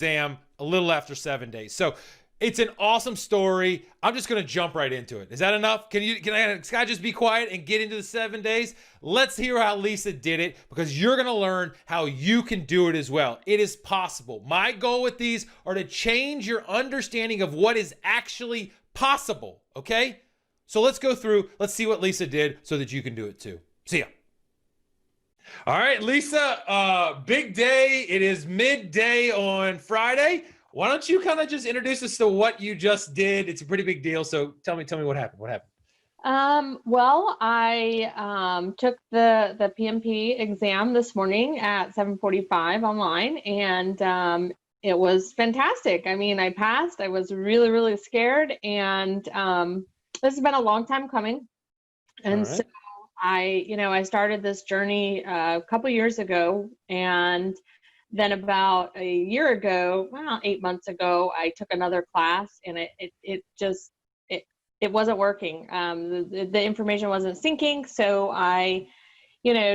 exam a little after 7 days. So it's an awesome story. I'm just going to jump right into it. Is that enough? Can I just be quiet and get into the 7 days? Let's hear how Lisa did it, because you're going to learn how you can do it as well. It is possible. My goal with these are to change your understanding of what is actually possible. Okay? So let's go through. Let's see what Lisa did so that you can do it too. See ya. All right, Lisa, big day. It is midday on Friday. Why don't you kind of just introduce us to what you just did? It's a pretty big deal. So tell me what happened. What happened? Well, I took the PMP exam this morning at 7:45 online, and it was fantastic. I mean, I passed. I was really, really scared, and this has been a long time coming. And so I started this journey a couple years ago, and then about a year ago, well, 8 months ago, I took another class, and it wasn't working. The information wasn't sinking, so I,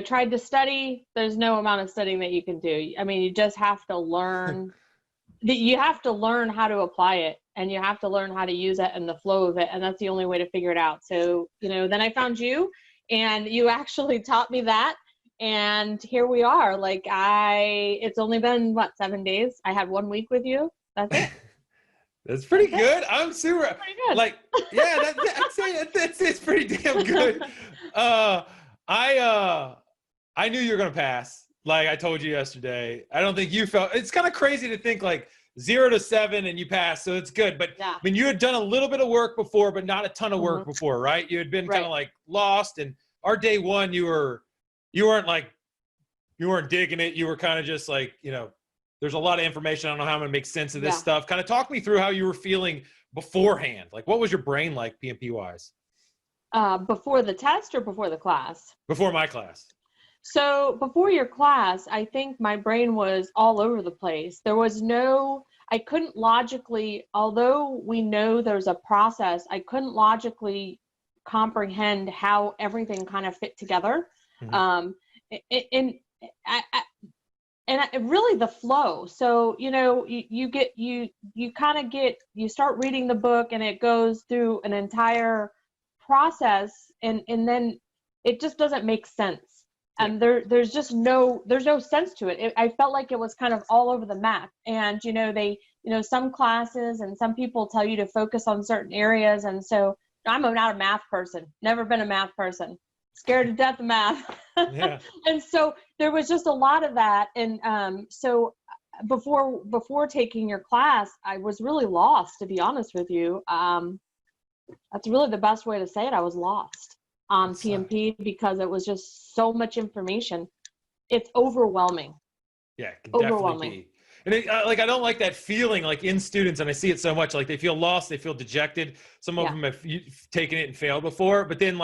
tried to study. There's no amount of studying that you can do. I mean, you just have to learn. You have to learn how to apply it, and you have to learn how to use it and the flow of it, and that's the only way to figure it out. So, then I found you, and you actually taught me that. And here we are. It's only been 7 days. I had 1 week with you. That's it. That's pretty good. I'm super pretty good. I'd say it's pretty damn good. I knew you were gonna pass. Like I told you yesterday. I don't think you felt. It's kind of crazy to think 0 to 7 and you passed, so it's good. But yeah. I mean, you had done a little bit of work before, but not a ton of work before, right? You had been kind of lost, and our day one, you weren't digging it. You were kind of just there's a lot of information. I don't know how I'm going to make sense of this stuff. Kind of talk me through how you were feeling beforehand. What was your brain like PMP wise? Before the test or before the class? Before my class. So before your class, I think my brain was all over the place. I couldn't logically, although we know there's a process, I couldn't logically comprehend how everything kind of fit together. Mm-hmm. Really the flow. So, you start reading the book, and it goes through an entire process, and then it just doesn't make sense. And there's no sense to it. I felt like it was kind of all over the map. And, some classes and some people tell you to focus on certain areas. And so I'm not a math person, never been a math person. Scared to death of math. Yeah. And so there was just a lot of that. And so before taking your class, I was really lost, to be honest with you. That's really the best way to say it. I was lost on PMP because it was just so much information. It's overwhelming. Yeah, it can definitely be. And I don't like that feeling in students, and I see it so much, they feel lost, they feel dejected. Some of them have taken it and failed before, but then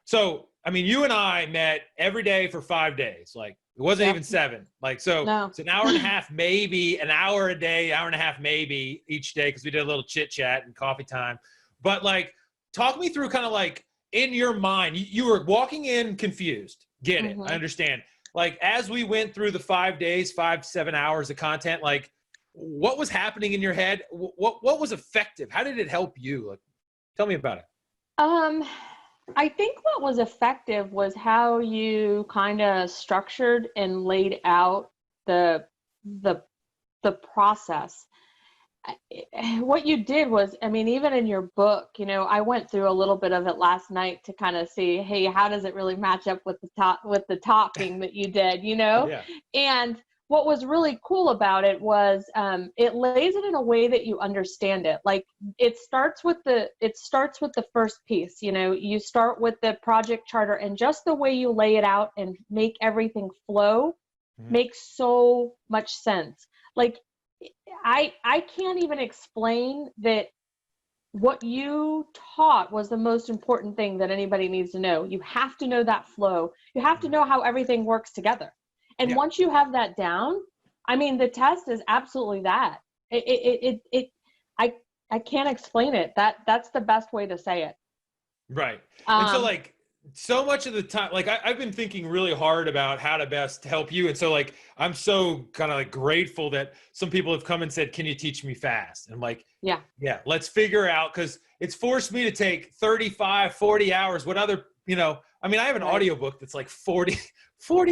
so, I mean, you and I met every day for 5 days. It wasn't even 7. So it's an hour and a half, maybe an hour a day, hour and a half, maybe each day. Cause we did a little chit chat and coffee time, but talk me through kind of in your mind, you were walking in confused. Get it. I understand. As we went through the 5 days, 7 hours of content, what was happening in your head? What was effective? How did it help you? Tell me about it. I think what was effective was how you kind of structured and laid out the process. What you did was, I mean, even in your book, I went through a little bit of it last night to kind of see, hey, how does it really match up with the talking that you did, Yeah. And what was really cool about it was it lays it in a way that you understand it. It starts with the first piece. You start with the project charter, and just the way you lay it out and make everything flow makes so much sense. I can't even explain that what you taught was the most important thing that anybody needs to know. You have to know that flow. You have to know how everything works together. And once you have that down, I mean, the test is absolutely that. I can't explain it. That's the best way to say it. Right. And so so much of the time, like I've been thinking really hard about how to best help you. And so like, I'm so kind of like grateful that some people have come and said, can you teach me fast? And I'm like, yeah, let's figure out, because it's forced me to take 35, 40 hours. What other, I mean, I have an audiobook that's like 40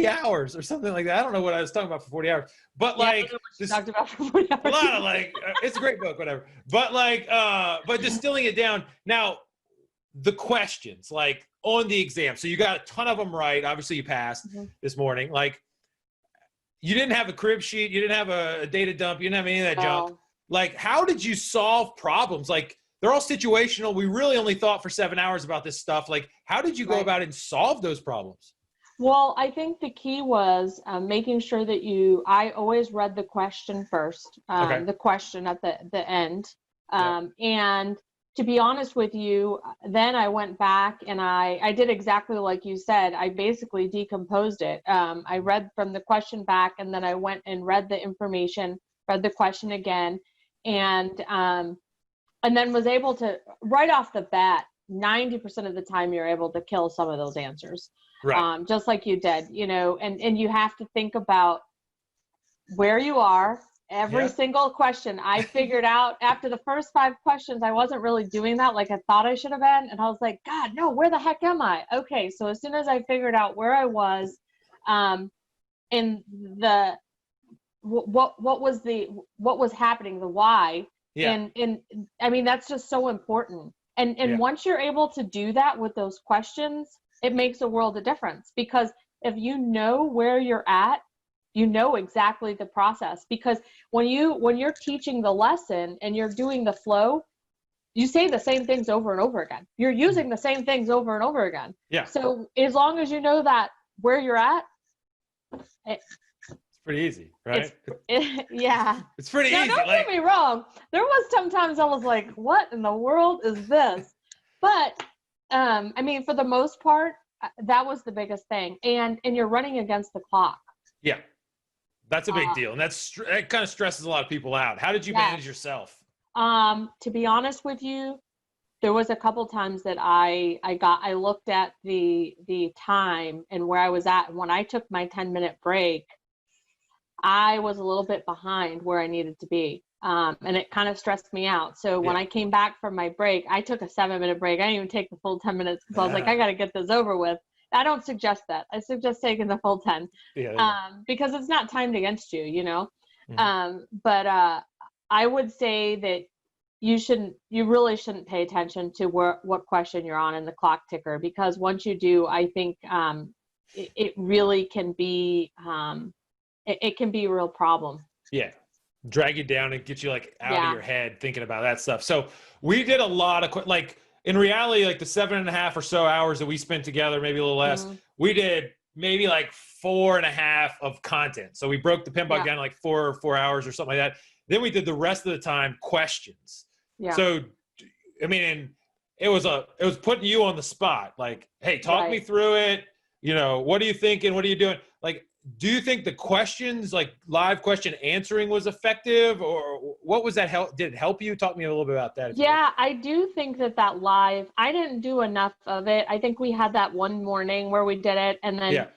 hours or something like that. I don't know what I was talking about for 40 hours, but like this, talked about for 40 hours. A lot of like, it's a great book, whatever. But like, but distilling it down now, the questions like on the exam. So you got a ton of them right. Obviously you passed this morning. Like you didn't have a crib sheet. You didn't have a data dump. You didn't have any of that junk. Like, how did you solve problems? Like they're all situational. We really only thought for 7 hours about this stuff. Like, how did you go about it and solve those problems? Well, I think the key was making sure that I always read the question first, the question at the end. And to be honest with you, then I went back and I did exactly like you said. I basically decomposed it. I read from the question back, and then I went and read the information, read the question again, and then was able to, right off the bat, 90% of the time you're able to kill some of those answers. Right. Just like you did, and you have to think about where you are. Every single question I figured out after the first 5 questions, I wasn't really doing that like I thought I should have been. And I was like, God, no, where the heck am I? Okay. So as soon as I figured out where I was, and what was happening, the why, and I mean, that's just so important. And once you're able to do that with those questions, it makes a world of difference, because if you know where you're at, you know exactly the process. Because when you're teaching the lesson and you're doing the flow, you say the same things over and over again. You're using the same things over and over again. Yeah. So as long as you know that where you're at, it's pretty easy, right? It's pretty easy. Don't get me wrong. There was sometimes I was like, what in the world is this? But I mean, for the most part, that was the biggest thing. And you're running against the clock. Yeah. That's a big deal. And that kind of stresses a lot of people out. How did you manage yourself? To be honest with you, there was a couple times that I looked at the time and where I was at. When I took my 10-minute break, I was a little bit behind where I needed to be. And it kind of stressed me out. So when I came back from my break, I took a 7-minute break. I didn't even take the full 10 minutes because I was like, I got to get this over with. I don't suggest that. I suggest taking the full 10 because it's not timed against you, But I would say that you really shouldn't pay attention to what question you're on in the clock ticker, because once you do, I think it really can be, it can be a real problem. Yeah. Drag you down and get you like out of your head thinking about that stuff. So we did a lot of in reality, like the 7.5 or so hours that we spent together, maybe a little less, we did maybe like 4.5 of content. So we broke the PMP down to like 4 hours or something like that. Then we did the rest of the time questions. Yeah. So, I mean, it was putting you on the spot. Like, hey, talk me through it. What are you thinking? What are you doing? Like, do you think the questions, like live question answering, was effective, or what was that help? Did it help you? Talk to me a little bit about that. Yeah, I do think that live, I didn't do enough of it. I think we had that one morning where we did it. And then,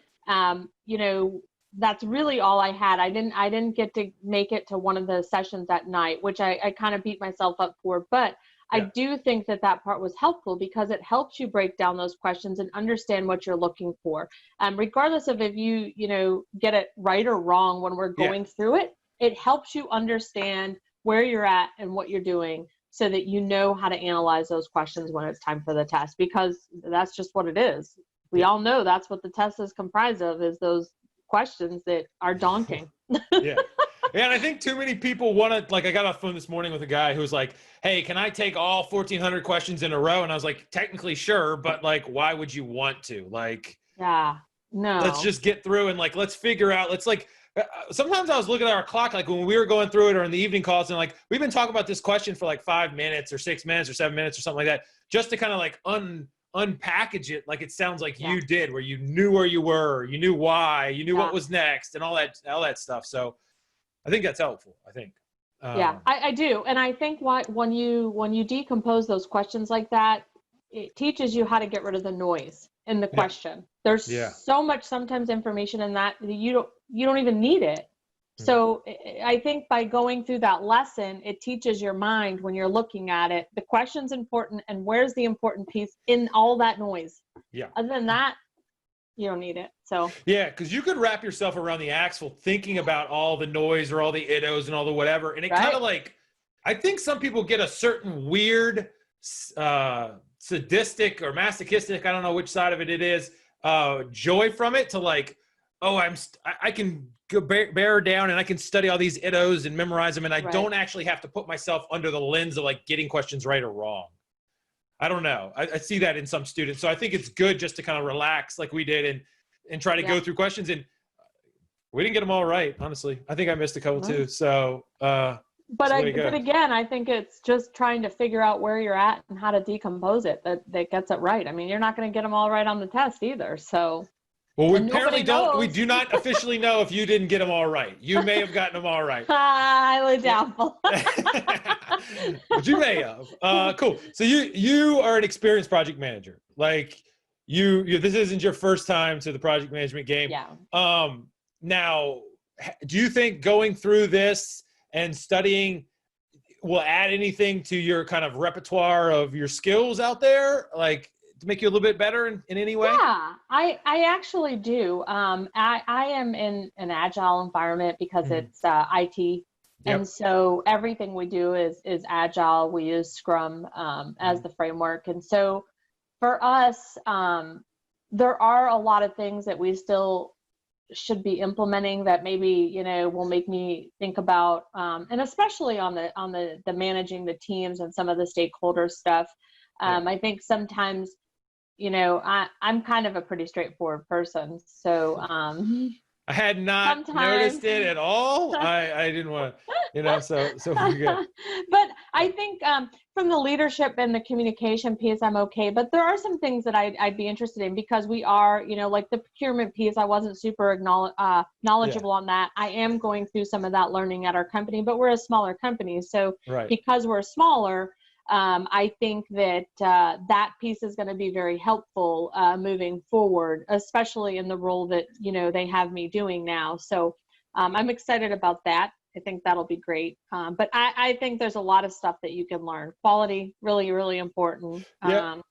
that's really all I had. I didn't get to make it to one of the sessions at night, which I kind of beat myself up for, but I do think that part was helpful because it helps you break down those questions and understand what you're looking for. Regardless of if you get it right or wrong when we're going through it, it helps you understand where you're at and what you're doing so that you know how to analyze those questions when it's time for the test, because that's just what it is. We all know that's what the test is comprised of, is those questions that are daunting. Yeah, and I think too many people want to, like, I got off the phone this morning with a guy who was like, hey, can I take all 1,400 questions in a row? And I was like, technically, sure, but like, why would you want to? Like, no. Let's just get through and like, let's figure out, sometimes I was looking at our clock, like when we were going through it or in the evening calls, and like, we've been talking about this question for like 5 minutes or 6 minutes or 7 minutes or something like that, just to kind of like unpackage it. Like, it sounds like you did, where you knew where you were, you knew why, you knew what was next and all that stuff. So I think that's helpful. I think. I do. And I think when you decompose those questions like that, it teaches you how to get rid of the noise. in the question. There's so much sometimes information in that you don't even need it. So I think by going through that lesson, it teaches your mind when you're looking at it, the question's important and where's the important piece in all that noise. Yeah. Other than that, you don't need it. So yeah, because you could wrap yourself around the axle thinking about all the noise or all the iddos and all the whatever. And it kind of like, I think some people get a certain weird, sadistic or masochistic, I don't know which side of it is, joy from it to like, oh, I can go bear down and I can study all these iddos and memorize them. And I don't actually have to put myself under the lens of like getting questions right or wrong. I don't know. I see that in some students. So I think it's good just to kind of relax like we did and try to go through questions. And we didn't get them all right, honestly. I think I missed a couple too. So, but again, I think it's just trying to figure out where you're at and how to decompose it that gets it right. I mean, you're not going to get them all right on the test either. So. Well, we apparently we do not officially know if you didn't get them all right. You may have gotten them all right. Highly doubtful. But you may have. Cool. So you are an experienced project manager. Like you this isn't your first time to the project management game. Yeah. Now, do you think going through this and studying will add anything to your kind of repertoire of your skills out there? Like, to make you a little bit better in any way? Yeah, I actually do. I am in an agile environment because it's IT. And so everything we do is agile. We use Scrum as the framework. And so for us, there are a lot of things that we still should be implementing that maybe, will make me think about, and especially on the managing the teams and some of the stakeholder stuff. I think sometimes, I'm kind of a pretty straightforward person. So I had not noticed it at all. I didn't want to, so we're good. But I think from the leadership and the communication piece, I'm okay. But there are some things that I'd be interested in because we are, like the procurement piece, I wasn't super knowledgeable on that. I am going through some of that learning at our company, but we're a smaller company. So because we're smaller, I think that that piece is going to be very helpful moving forward, especially in the role that, they have me doing now. So I'm excited about that. I think that'll be great. But I think there's a lot of stuff that you can learn. Quality, really, really important. I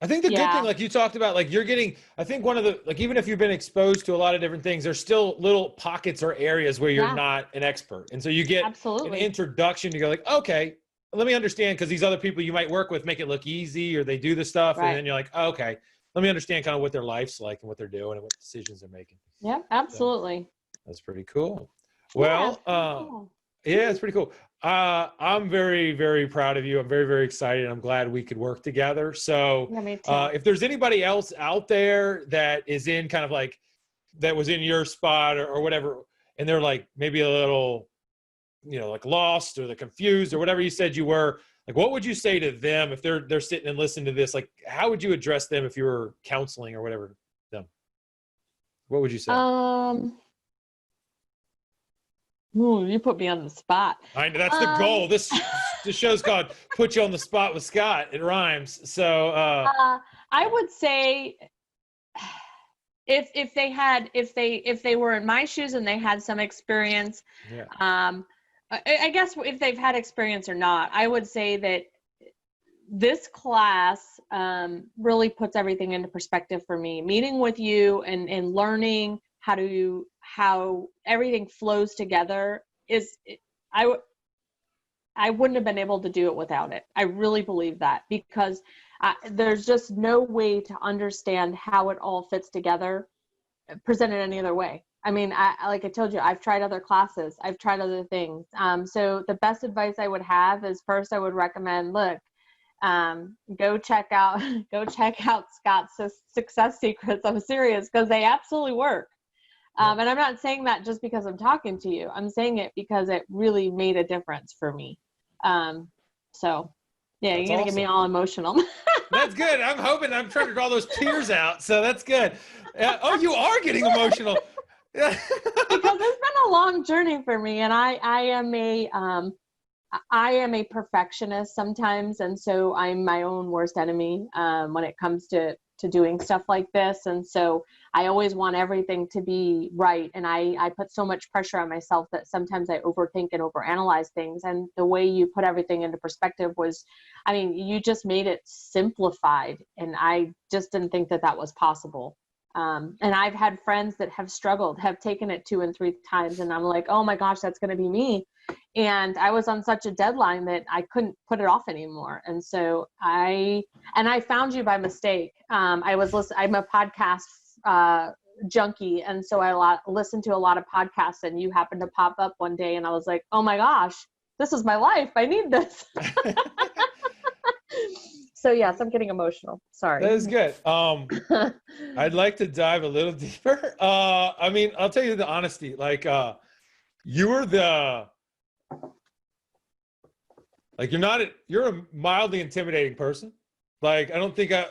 think the good thing, like you talked about, like you're getting, I think one of the, like, even if you've been exposed to a lot of different things, there's still little pockets or areas where you're not an expert. And so you get an introduction, you go like, okay, let me understand, because these other people you might work with make it look easy, or they do the stuff, and then you're like, oh, okay, let me understand kind of what their life's like and what they're doing and what decisions they're making. Yeah, absolutely. So, that's pretty cool. Well, it's pretty cool. I'm very, very proud of you. I'm very, very excited. I'm glad we could work together. So if there's anybody else out there that is in kind of like, that was in your spot or whatever, and they're like maybe a little, like lost or they're confused or whatever you said you were, like, what would you say to them if they're sitting and listening to this? Like, how would you address them if you were counseling or whatever them? What would you say? You put me on the spot. I know, that's the goal. This show's called "Put You on the Spot with Scott." It rhymes. So I would say if they were in my shoes and they had some experience, I guess if they've had experience or not, I would say that this class really puts everything into perspective for me. Meeting with you and learning how everything flows together I wouldn't have been able to do it without it. I really believe that, because there's just no way to understand how it all fits together presented any other way. I mean, like I told you, I've tried other classes, I've tried other things. So the best advice I would have is, first I would recommend, look, go check out Scott's Success Secrets. I'm serious, because they absolutely work. And I'm not saying that just because I'm talking to you. I'm saying it because it really made a difference for me. So yeah, you're going to get me all emotional. That's good. I'm trying to draw those tears out. So that's good. You are getting emotional. Because it's been a long journey for me, and I am a perfectionist sometimes, and so I'm my own worst enemy when it comes to to doing stuff like this. And so I always want everything to be right. And I put so much pressure on myself that sometimes I overthink and overanalyze things. And the way you put everything into perspective was, I mean, you just made it simplified. And I just didn't think that that was possible. And I've had friends that have struggled, have taken it 2 and 3 times. And I'm like, oh my gosh, that's going to be me. And I was on such a deadline that I couldn't put it off anymore. And so I found you by mistake. I'm a podcast junkie. And so I listened to a lot of podcasts, and you happened to pop up one day, and I was like, oh my gosh, this is my life. I need this. So yes, I'm getting emotional. Sorry. That is good. I'd like to dive a little deeper. I mean, I'll tell you the honesty, like, you're a mildly intimidating person. Like, I don't think I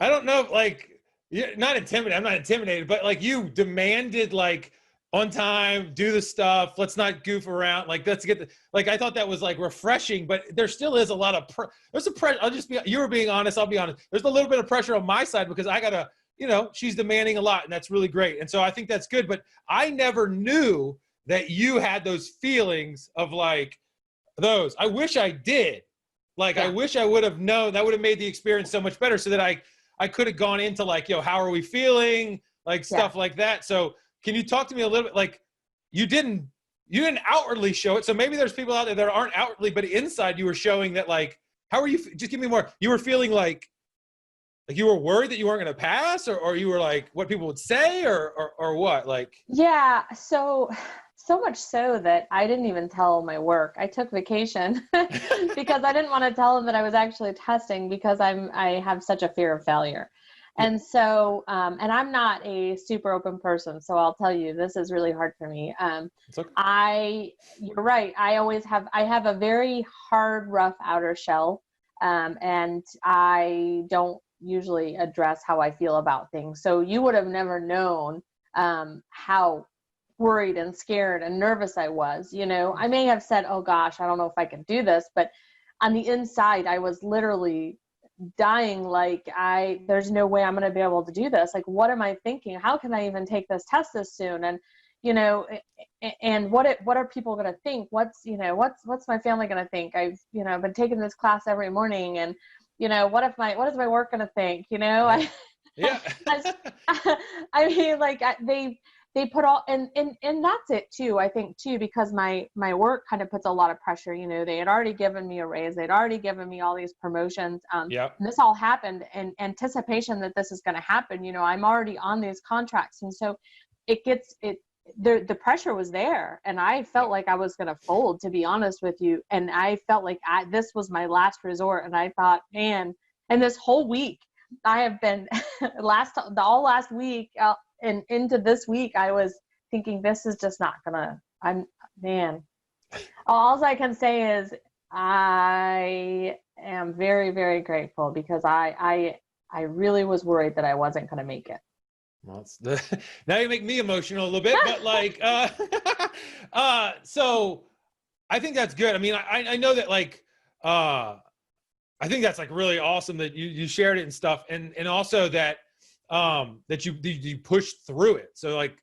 don't know, like, you're not intimidated. I'm not intimidated, but like, you demanded, like, on time, do the stuff. Let's not goof around. Like, let's get like, I thought that was like refreshing, but there still is a lot of there's a pressure. You were being honest. I'll be honest. There's a little bit of pressure on my side because I gotta, she's demanding a lot, and that's really great. And so I think that's good, but I never knew that you had those feelings of like those. I wish I did. Like, yeah. I wish I would have known. That would have made the experience so much better, so that I could have gone into like, how are we feeling? Like, stuff like that. So can you talk to me a little bit? Like, you didn't outwardly show it. So maybe there's people out there that aren't outwardly, but inside you were showing that, like, how are you? Just give me more. You were feeling like you were worried that you weren't going to pass, or you were like, what people would say, or what? Like, yeah. So much so that I didn't even tell my work. I took vacation because I didn't want to tell them that I was actually testing, because I have such a fear of failure. And so, and I'm not a super open person, so I'll tell you, this is really hard for me. Okay. You're right. I have a very hard, rough outer shell. And I don't usually address how I feel about things. So you would have never known, how worried and scared and nervous I was. I may have said, oh gosh, I don't know if I can do this, but on the inside, I was literally dying. Like, there's no way I'm going to be able to do this. Like, what am I thinking? How can I even take this test this soon? And, and what are people going to think? What's my family going to think? I've been taking this class every morning, and, what is my work going to think? Yeah. I mean, like, they put all, and that's it too, I think too, because my work kind of puts a lot of pressure. They had already given me a raise. They'd already given me all these promotions. And this all happened in anticipation that this is going to happen. I'm already on these contracts. And so the pressure was there, and I felt like I was going to fold, to be honest with you. And I felt like this was my last resort. And I thought, man, and this whole week I have been all last week, and into this week, I was thinking, this is just not gonna, all I can say is I am very, very grateful, because I really was worried that I wasn't going to make it. Well, now you make me emotional a little bit, but like, so I think that's good. I mean, I know that, like, I think that's like really awesome that you shared it and stuff. And also that, that you pushed through it. So like,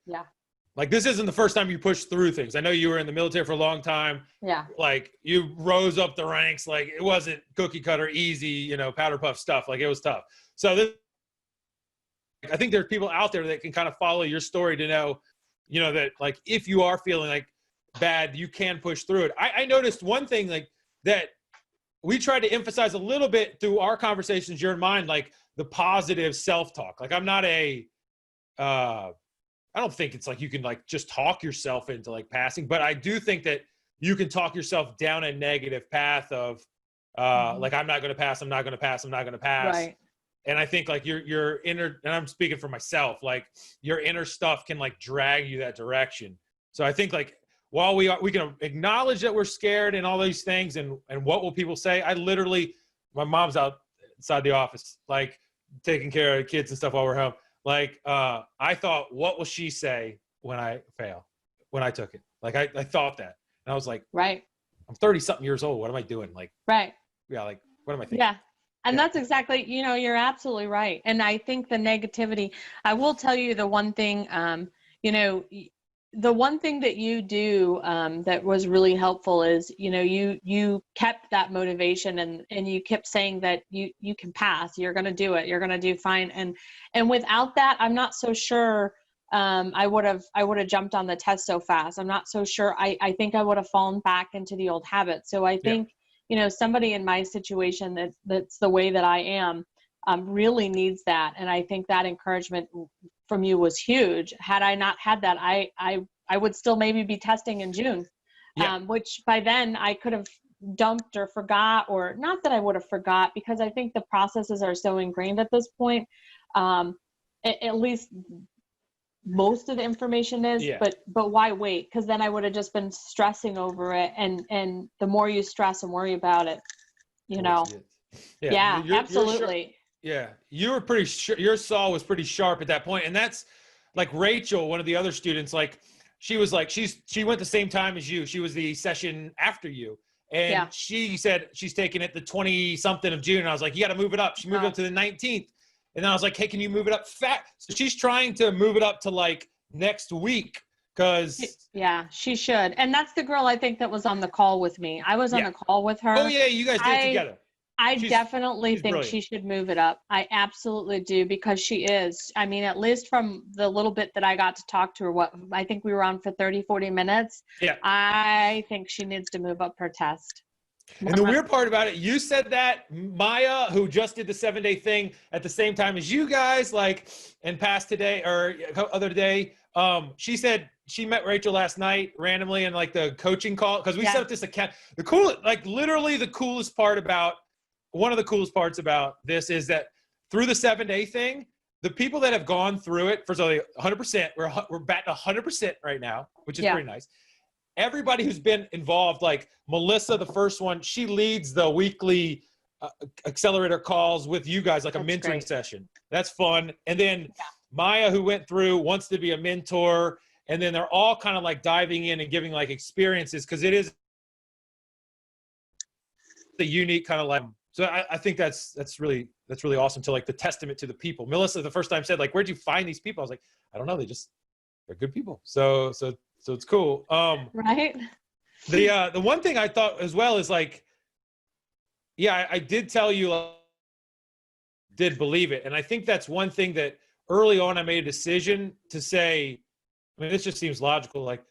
like, this isn't the first time you pushed through things. I know you were in the military for a long time. Yeah. Like, you rose up the ranks. Like, it wasn't cookie cutter, easy, powder puff stuff. Like, it was tough. So I think there's people out there that can kind of follow your story to know, that, like, if you are feeling like bad, you can push through it. I noticed one thing, like, that we tried to emphasize a little bit through our conversations, your and mine, like the positive self-talk. Like, I'm not I don't think it's like you can like just talk yourself into like passing, but I do think that you can talk yourself down a negative path of like, I'm not going to pass. I'm not going to pass. I'm not going to pass. Right. And I think like your inner, and I'm speaking for myself, like your inner stuff can like drag you that direction. So I think like, while we can acknowledge that we're scared and all these things, and what will people say? I literally, my mom's outside the office, like taking care of kids and stuff while we're home. Like, I thought, what will she say when I fail, when I took it? Like, I thought that, and I was like, right, I'm 30 something years old. What am I doing? Like, right. Yeah. Like, what am I thinking? Yeah. And that's exactly, you're absolutely right. And I think the negativity, I will tell you the one thing, the one thing that you do that was really helpful is, you kept that motivation and you kept saying that you can pass, you're going to do it, you're going to do fine. And without that, I'm not so sure I would have jumped on the test so fast. I'm not so sure. I think I would have fallen back into the old habits. So I think, somebody in my situation that's the way that I am really needs that. And I think that encouragement from you was huge. Had I not had that, I would still maybe be testing in June, which by then I could have dumped or forgot, or not that I would have forgot, because I think the processes are so ingrained at this point. At least most of the information is, but why wait? Because then I would have just been stressing over it, and the more you stress and worry about it, absolutely. You were pretty sure, your saw was pretty sharp at that point. And that's like Rachel, one of the other students, like she was like, she went the same time as you. She was the session after you. And she said she's taking it the 20 something of June. And I was like, you got to move it up. She moved up to the 19th. And then I was like, hey, can you move it up fast? So she's trying to move it up to like next week. Yeah, she should. And that's the girl I think that was on the call with me. I was on the call with her. Oh yeah, you guys did it together. I definitely think brilliant. She should move it up. I absolutely do, because she is. I mean, at least from the little bit that I got to talk to her, I think we were on for 30, 40 minutes. Yeah. I think she needs to move up her test. And the weird part about it, you said that Maya, who just did the 7-day thing at the same time as you guys, like, and passed today or other day, she said she met Rachel last night randomly in like the coaching call, because we set up this account. Literally the coolest part about, one of the coolest parts about this is that through the 7-day thing, the people that have gone through it, first of all, 100%, we're batting 100% right now, which is pretty nice. Everybody who's been involved, like Melissa, the first one, she leads the weekly accelerator calls with you guys, like a mentoring session. That's fun. And then Maya, who went through, wants to be a mentor. And then they're all kind of like diving in and giving like experiences, because it is the unique kind of like. So I think that's really awesome, to like the testament to the people. Melissa, the first time, said like, where'd you find these people? I was like, I don't know. They're good people. So it's cool. Right. The one thing I thought as well is like, I did tell you, did believe it. And I think that's one thing that early on I made a decision to say, I mean, this just seems logical. Like,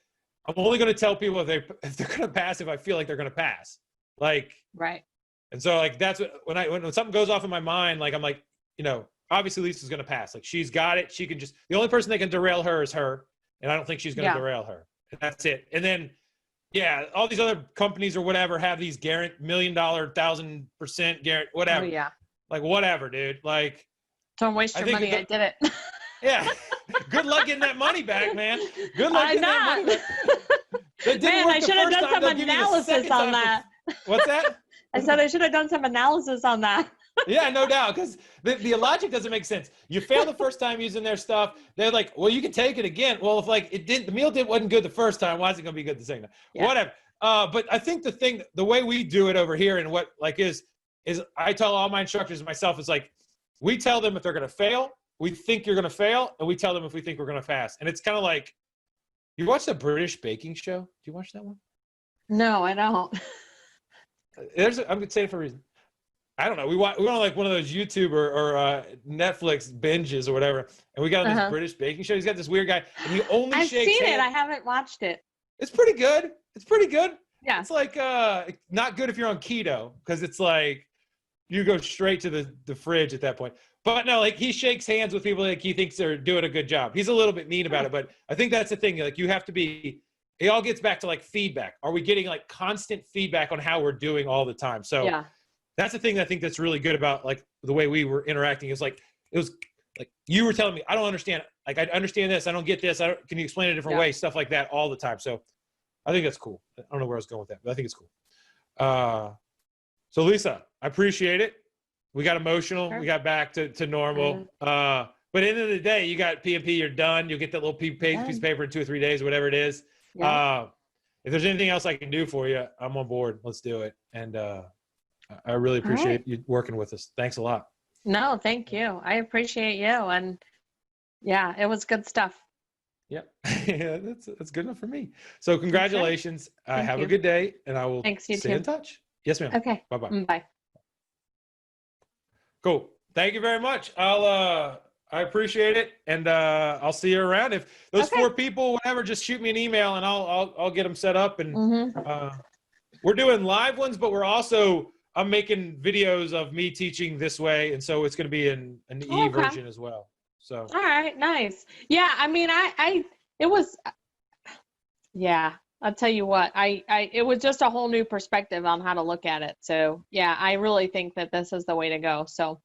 I'm only going to tell people if they're going to pass, if I feel like they're going to pass. Like, right. And so like, that's what, when something goes off in my mind, like, I'm like, obviously Lisa's going to pass. Like, she's got it. She can just, the only person that can derail her is her. And I don't think she's going to derail her. And that's it. And then, all these other companies or whatever have these $1 million, 1,000% guarantee, whatever. Oh, yeah. Like, whatever, dude. Like, don't waste your money. I did it. Yeah. Good luck getting that money back, man. Good luck getting that money back. Man, I should have done some analysis on that. What's that? I said I should have done some analysis on that. Yeah, no doubt, because the logic doesn't make sense. You fail the first time using their stuff. They're like, well, you can take it again. Well, if like the meal wasn't good the first time, why is it going to be good the second time? Yeah. Whatever. But I think the way we do it over here, and what like is I tell all my instructors and myself, is like, we tell them if they're going to fail, we think you're going to fail, and we tell them if we think we're going to pass. And it's kind of like, you watch the British baking show? Do you watch that one? No, I don't. I'm going to say it for a reason. I don't know. We went on like one of those YouTube or Netflix binges or whatever, and we got on this British baking show. He's got this weird guy, and he only shakes hands. I've seen it. I haven't watched it. It's pretty good. Yeah. It's like not good if you're on keto, because it's like you go straight to the fridge at that point. But no, like, he shakes hands with people like he thinks they're doing a good job. He's a little bit mean about it, but I think that's the thing. Like, you have to be. It all gets back to like feedback. Are we getting like constant feedback on how we're doing all the time? So that's the thing that I think that's really good about like the way we were interacting. Is like, it was like you were telling me, I don't understand. Like, I understand this. I don't get this. Can you explain it a different way? Stuff like that all the time. So I think that's cool. I don't know where I was going with that, but I think it's cool. So Lisa, I appreciate it. We got emotional. Sure. We got back to normal. But at the end of the day, you got PMP, you're done. You'll get that little piece of paper in 2 or 3 days, whatever it is. Yeah. If there's anything else I can do for you, I'm on board. Let's do it. And I really appreciate you working with us. Thanks a lot. No, thank you. I appreciate you. And yeah, it was good stuff. Yep. Yeah, that's good enough for me. So congratulations. Have a good day, and I will stay in touch. Yes, ma'am. Okay. Bye-bye. Bye. Cool. Thank you very much. I appreciate it, and I'll see you around. If those 4 people, whatever, just shoot me an email, and I'll get them set up. And we're doing live ones, but I'm making videos of me teaching this way, and so it's going to be an version as well. So. All right, nice. Yeah, I mean, I'll tell you what, it was just a whole new perspective on how to look at it. So yeah, I really think that this is the way to go. So.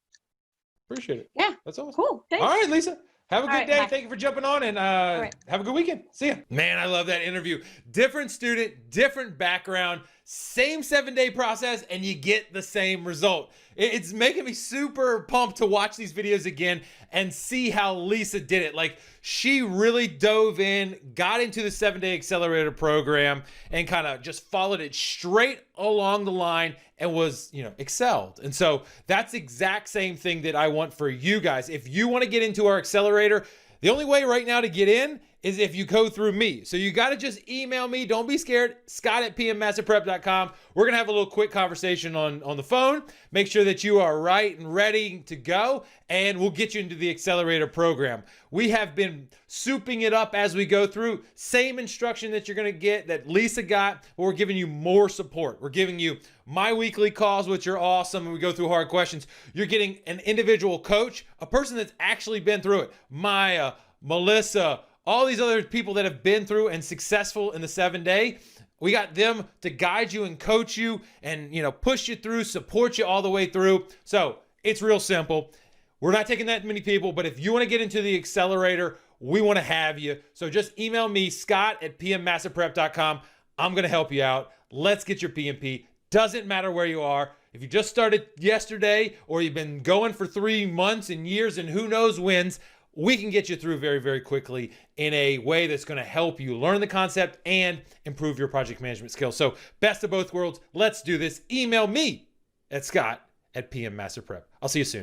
Appreciate it. Yeah. That's awesome. Cool. Thanks. All right, Lisa. Have a good day. Bye. Thank you for jumping on, and have a good weekend. See ya. Man, I love that interview. Different student, different background, same 7-day process, and you get the same result. It's making me super pumped to watch these videos again and see how Lisa did it. Like, she really dove in, got into the 7-day accelerator program, and kind of just followed it straight along the line and was, excelled. And so that's the exact same thing that I want for you guys. If you want to get into our accelerator, the only way right now to get in is if you go through me. So you got to just email me. Don't be scared. Scott@pmmasterprep.com. We're going to have a little quick conversation on the phone. Make sure that you are right and ready to go, and we'll get you into the accelerator program. We have been souping it up as we go through. Same instruction that you're going to get that Lisa got, but we're giving you more support. We're giving you my weekly calls, which are awesome, and we go through hard questions. You're getting an individual coach, a person that's actually been through it. Maya, Melissa, all these other people that have been through and successful in the 7-day. We got them to guide you and coach you and, push you through, support you all the way through. So it's real simple. We're not taking that many people, but if you want to get into the accelerator, we want to have you. So just email me, Scott@pmmasterprep.com. I'm going to help you out. Let's get your PMP. Doesn't matter where you are. If you just started yesterday or you've been going for 3 months and years and who knows when's, we can get you through very, very quickly in a way that's going to help you learn the concept and improve your project management skills. So best of both worlds. Let's do this. Email me at Scott@pmmasterprep. I'll see you soon.